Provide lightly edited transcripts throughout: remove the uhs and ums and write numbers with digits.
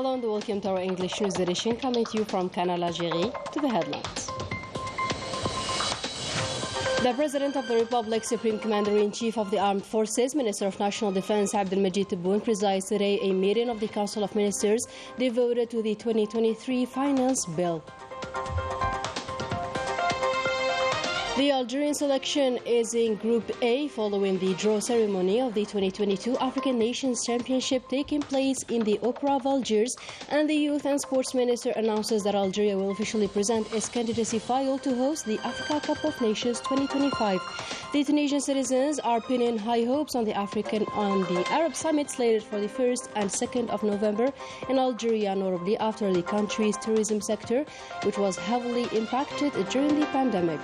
Hello and welcome to our English news edition, coming to you from Canal, Algérie. To the headlines. The President of the Republic, Supreme Commander-in-Chief of the Armed Forces, Minister of National Defense Abdelmajid Tebboune presides today a meeting of the Council of Ministers devoted to the 2023 Finance Bill. The Algerian selection is in Group A following the draw ceremony of the 2022 African Nations Championship taking place in the Opera of Algiers, and the Youth and Sports Minister announces that Algeria will officially present its candidacy file to host the Africa Cup of Nations 2025. The Tunisian citizens are pinning high hopes on the Arab Summit slated for the 1st and 2nd of November in Algeria, notably after the country's tourism sector, which was heavily impacted during the pandemic.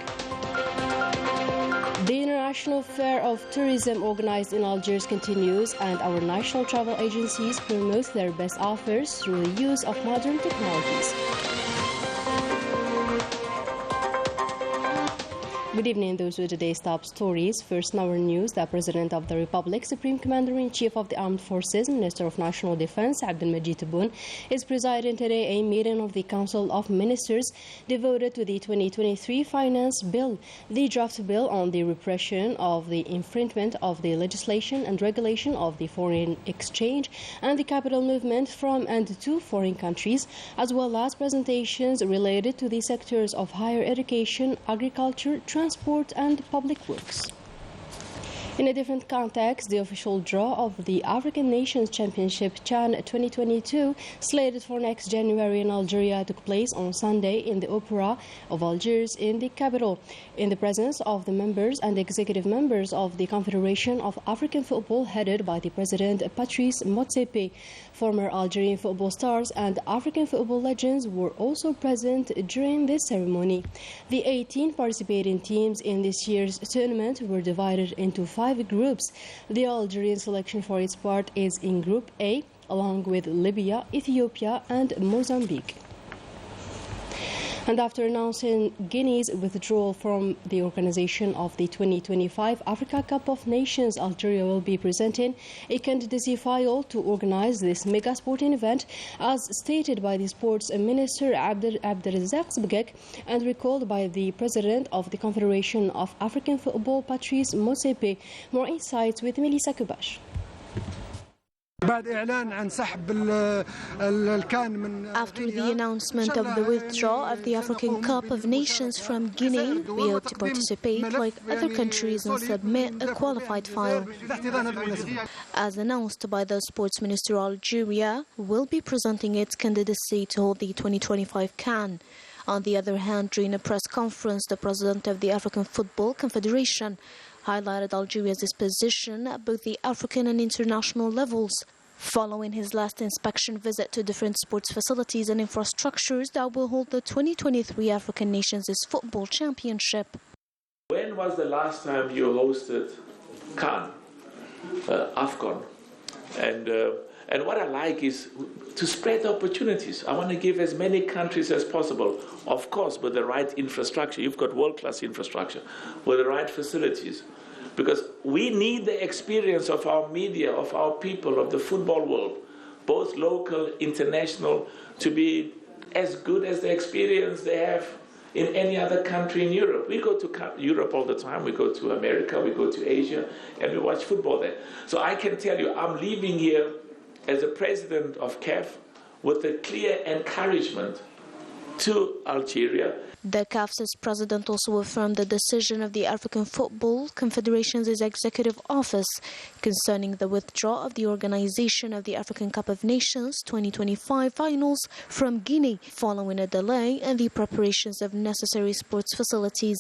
The International Fair of Tourism organized in Algiers continues, and our national travel agencies promote their best offers through the use of modern technologies. Good evening, those were today's top stories. First in our news, the President of the Republic, Supreme Commander-in-Chief of the Armed Forces, Minister of National Defense Abdelmajid Tebboune is presiding today a meeting of the Council of Ministers devoted to the 2023 Finance Bill. The draft bill on the repression of the infringement of the legislation and regulation of the foreign exchange and the capital movement from and to foreign countries, as well as presentations related to the sectors of higher education, agriculture, transport and public works. In a different context, the official draw of the African Nations Championship CHAN 2022, slated for next January in Algeria, took place on Sunday in the Opera of Algiers in the capital, in the presence of the members and executive members of the Confederation of African Football, headed by the President Patrice Motsepe. Former Algerian football stars and African football legends were also present during this ceremony. The 18 participating teams in this year's tournament were divided into 5 groups. The Algerian selection, for its part, is in Group A, along with Libya, Ethiopia and Mozambique. And after announcing Guinea's withdrawal from the organization of the 2025 Africa Cup of Nations, Algeria will be presenting a candidacy file to organize this mega sporting event, as stated by the Sports Minister Abdelrazak Zbegek and recalled by the President of the Confederation of African Football, Patrice Motsepe. More insights with Melissa Kubash. After the announcement of the withdrawal of the African Cup of Nations from Guinea, we hope to participate like other countries and submit a qualified file. As announced by the Sports Minister, Algeria will be presenting its candidacy to hold the 2025 CAN. On the other hand, during a press conference, the President of the African Football Confederation highlighted Algeria's disposition at both the African and international levels, following his last inspection visit to different sports facilities and infrastructures that will hold the 2023 African Nations Football Championship. When was the last time you hosted CAN, AFCON? And what I like is to spread the opportunities. I want to give as many countries as possible, of course, with the right infrastructure. You've got world-class infrastructure, with the right facilities. Because we need the experience of our media, of our people, of the football world, both local, international, to be as good as the experience they have in any other country in Europe. We go to Europe all the time, we go to America, we go to Asia, and we watch football there. So I can tell you, I'm leaving here as a president of CAF with a clear encouragement to Algeria. The CAF's president also affirmed the decision of the African Football Confederation's Executive Office concerning the withdrawal of the organization of the African Cup of Nations 2025 finals from Guinea, following a delay in the preparations of necessary sports facilities.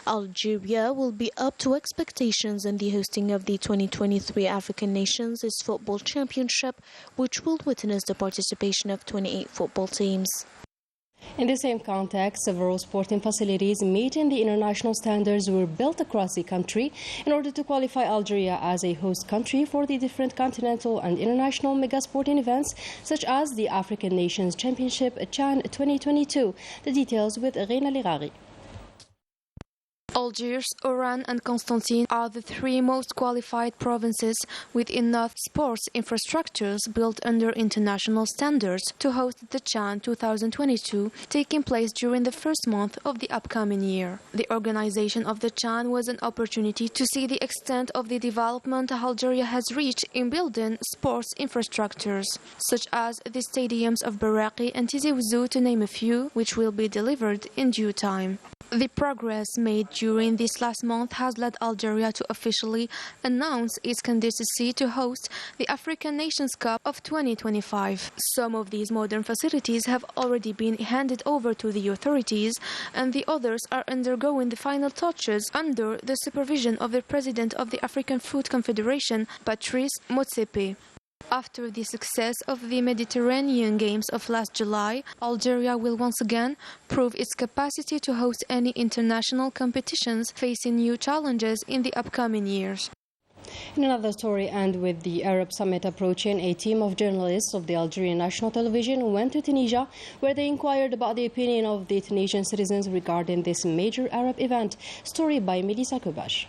Algeria will be up to expectations in the hosting of the 2023 African Nations Football Championship, which will witness the participation of 28 football teams. In the same context, several sporting facilities meeting the international standards were built across the country in order to qualify Algeria as a host country for the different continental and international mega sporting events, such as the African Nations Championship CHAN 2022. The details with Reina Ligari. Algiers, Oran and Constantine are the three most qualified provinces with enough sports infrastructures built under international standards to host the CHAN 2022, taking place during the first month of the upcoming year. The organization of the CHAN was an opportunity to see the extent of the development Algeria has reached in building sports infrastructures, such as the stadiums of Baraki and Tizi Ouzou, to name a few, which will be delivered in due time. The progress made during this last month has led Algeria to officially announce its candidacy to host the African Nations Cup of 2025. Some of these modern facilities have already been handed over to the authorities, and the others are undergoing the final touches under the supervision of the President of the African Foot Confederation, Patrice Motsepe. After the success of the Mediterranean Games of last July, Algeria will once again prove its capacity to host any international competitions, facing new challenges in the upcoming years. In another story, and with the Arab Summit approaching, a team of journalists of the Algerian National Television went to Tunisia, where they inquired about the opinion of the Tunisian citizens regarding this major Arab event. Story by Melissa Kobash.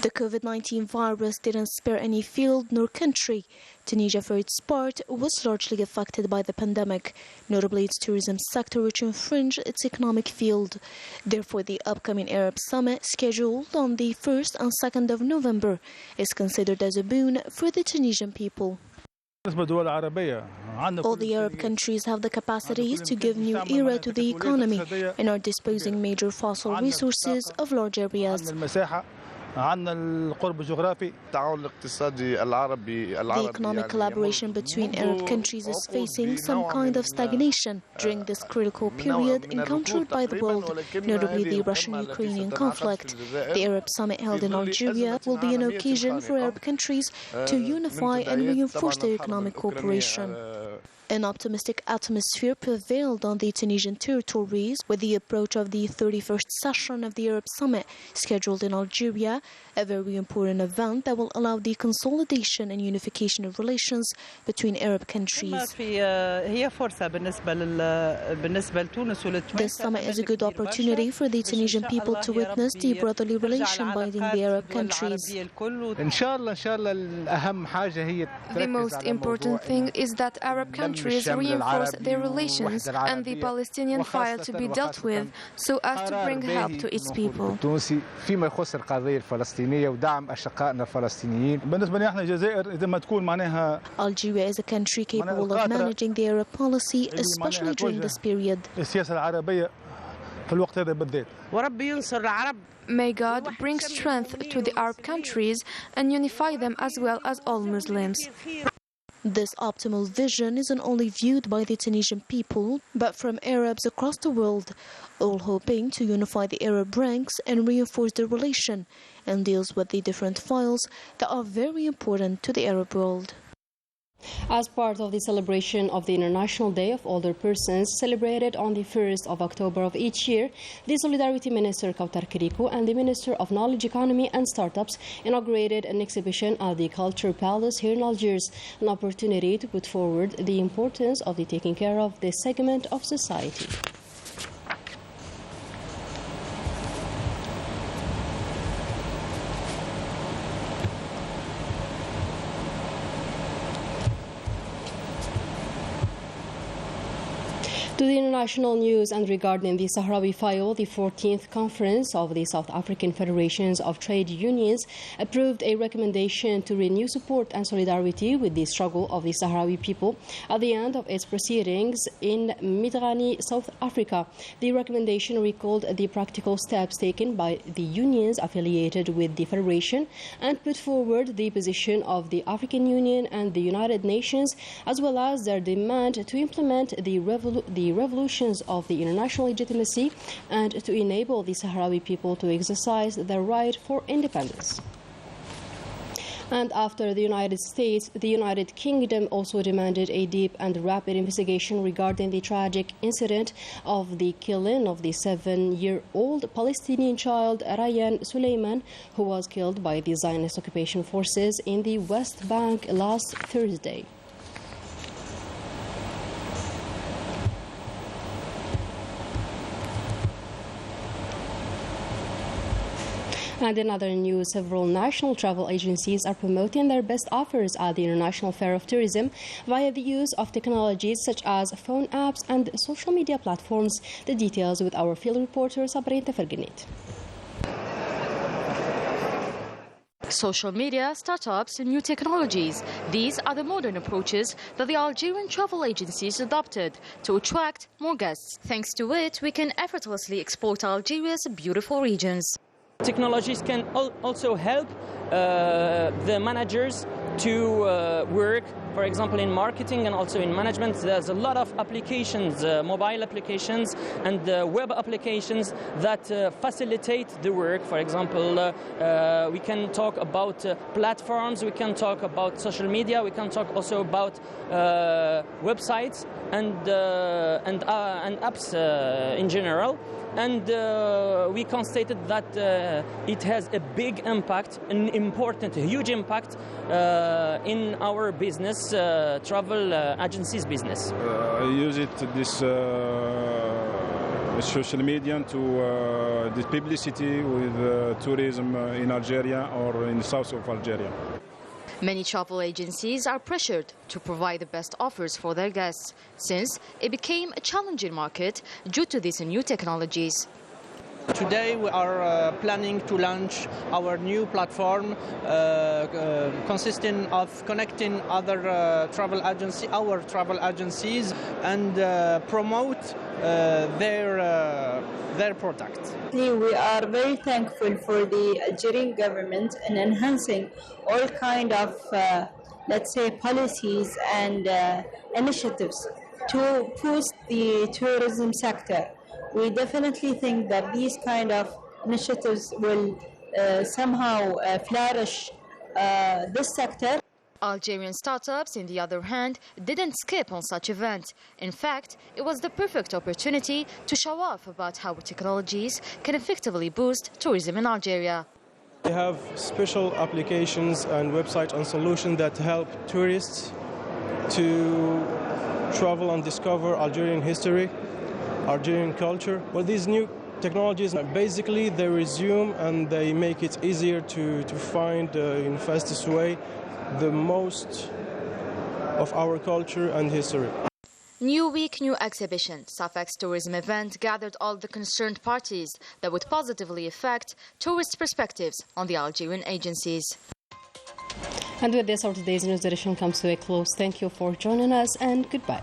The COVID-19 virus didn't spare any field nor country. Tunisia, for its part, was largely affected by the pandemic, notably its tourism sector, which infringed its economic field. Therefore, the upcoming Arab Summit, scheduled on the 1st and 2nd of November, is considered as a boon for the Tunisian people. All the Arab countries have the capacities to give new era to the economy and are disposing major fossil resources of large areas. The economic collaboration between Arab countries is facing some kind of stagnation during this critical period encountered by the world, notably the Russian-Ukrainian conflict. The Arab Summit held in Algeria will be an occasion for Arab countries to unify and reinforce their economic cooperation. An optimistic atmosphere prevailed on the Tunisian territories with the approach of the 31st session of the Arab Summit, scheduled in Algeria, a very important event that will allow the consolidation and unification of relations between Arab countries. This summit is a good opportunity for the Tunisian people to witness the brotherly relation binding the Arab countries. The most important thing is that Arab countries reinforce their relations and the Palestinian file to be dealt with so as to bring help to its people. Algeria is a country capable of managing the Arab policy, especially during this period. May God bring strength to the Arab countries and unify them as well as all Muslims. This optimal vision isn't only viewed by the Tunisian people, but from Arabs across the world, all hoping to unify the Arab ranks and reinforce their relation, and deals with the different files that are very important to the Arab world. As part of the celebration of the International Day of Older Persons, celebrated on the 1st of October of each year, the Solidarity Minister Kautar Kirikou and the Minister of Knowledge Economy and Startups inaugurated an exhibition at the Culture Palace here in Algiers, an opportunity to put forward the importance of the taking care of this segment of society. To the international news, and regarding the Sahrawi file, the 14th conference of the South African Federations of Trade Unions approved a recommendation to renew support and solidarity with the struggle of the Sahrawi people at the end of its proceedings in Midrani, South Africa. The recommendation recalled the practical steps taken by the unions affiliated with the Federation and put forward the position of the African Union and the United Nations, as well as their demand to implement the revolutions of the international legitimacy and to enable the Sahrawi people to exercise their right for independence. And after the United States, the United Kingdom also demanded a deep and rapid investigation regarding the tragic incident of the killing of the 7-year-old Palestinian child Ryan Suleiman, who was killed by the Zionist occupation forces in the West Bank last Thursday. And in other news, several national travel agencies are promoting their best offers at the International Fair of Tourism via the use of technologies such as phone apps and social media platforms. The details with our field reporter Sabrina Ferganit. Social media, startups and new technologies. These are the modern approaches that the Algerian travel agencies adopted to attract more guests. Thanks to it, we can effortlessly exploit Algeria's beautiful regions. Technologies can also help the managers to work, for example, in marketing and also in management. There's a lot of applications, mobile applications and web applications that facilitate the work. For example, we can talk about platforms, we can talk about social media, we can talk also about websites and apps in general. And we constated that it has a big impact, an important, huge impact in our business, travel agencies business. I use this social media to the publicity with tourism in Algeria or in the south of Algeria. Many travel agencies are pressured to provide the best offers for their guests, since it became a challenging market due to these new technologies. Today we are planning to launch our new platform consisting of connecting other travel agencies and promote their products. We are very thankful for the Algerian government in enhancing all kind of, let's say, policies and initiatives to boost the tourism sector. We definitely think that these kind of initiatives will somehow flourish this sector. Algerian startups, on the other hand, didn't skip on such events. In fact, it was the perfect opportunity to show off about how technologies can effectively boost tourism in Algeria. We have special applications and websites and solutions that help tourists to travel and discover Algerian history, Algerian culture. Well, these new technologies, basically they resume and they make it easier to find in fastest way the most of our culture and history. New week, new exhibition. Safek's tourism event gathered all the concerned parties that would positively affect tourist perspectives on the Algerian agencies. And with this, our today's news edition comes to a close. Thank you for joining us and goodbye.